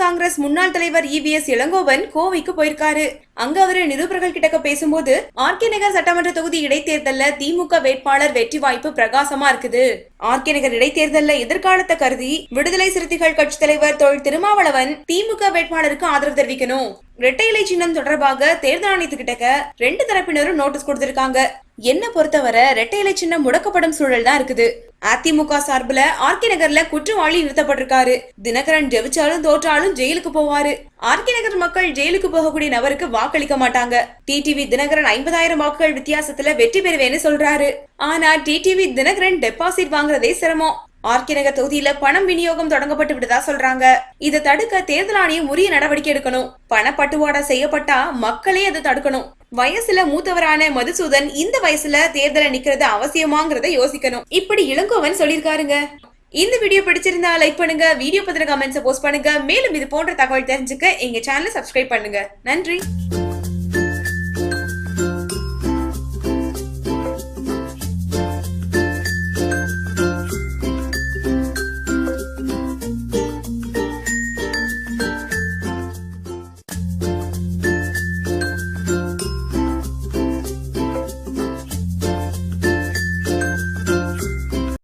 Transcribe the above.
காங்கிரஸ் முன்னாள் தலைவர் EVS இளங்கோவன் கோவைக்கு போயிருக்காரு. அங்க அவரு நிருபர்கள் கிட்ட பேசும்போது, ஆர்கே நகர் சட்டமன்ற தொகுதி இடைத்தேர்தல்ல திமுக வேட்பாளர் வெற்றி வாய்ப்பு பிரகாசமா இருக்குது. ஆர்கே நகர் இடைத்தேர்தல்ல எதிர்காலத்தை கருதி விடுதலை சிறுத்தைகள் கட்சி தலைவர் தொல் திருமாவளவன் திமுக வேட்பாளருக்கு ஆதரவு தெரிவிக்கணும். இரட்டை இலை சின்னம் தொடர்பாக தேர்தல் ஆணையத்துக்கிட்ட 2 தரப்பினரும் நோட்டீஸ் கொடுத்திருக்காங்க. என்ன பொறுத்தவரை இரட்டை இலை சின்னம் முடக்கப்படும் சூழல் தான் இருக்குது. அதிமுக சார்பில் ஆர்கே நகர்ல குற்றவாளி நிறுத்தப்பட்டிருக்காரு. தினகரன் ஜெயிச்சாலும் தோற்றாலும் ஜெயிலுக்கு போவாரு. ஆர்கே நகர் மக்கள் ஜெயிலுக்கு போகக்கூடிய நபருக்கு வாக்களிக்க மாட்டாங்க. டிடிவி தினகரன் 50,000 வாக்குகள் வித்தியாசத்துல வெற்றி பெறுவேன்னு சொல்றாரு. ஆனா டிடிவி தினகரன் டெபாசிட் வாங்குறதே சிரமம். ஆர்கே நகர் தொகுதியில பணம் விநியோகம் தொடங்கப்பட்டு விட்டதா சொல்றாங்க. இதை தடுக்க தேர்தல் ஆணையம் உரிய நடவடிக்கை எடுக்கணும். பணப்பட்டுவாடா செய்யப்பட்டா மக்களே அதை தடுக்கணும். வயசுல மூத்தவரான மதுசூதன் இந்த வயசுல தேர்தல நிக்கிறது அவசியமாங்கிறத யோசிக்கணும். இப்படி இளங்கோவன் சொல்லிருக்காருங்க. இந்த வீடியோ பிடிச்சிருந்தா லைக் பண்ணுங்க, வீடியோ பத்தின கமெண்ட்ஸ் போஸ்ட் பண்ணுங்க. மேலும் இது போன்ற தகவல் தெரிஞ்சுக்க எங்க சேனலை சப்ஸ்கிரைப் பண்ணுங்க. நன்றி.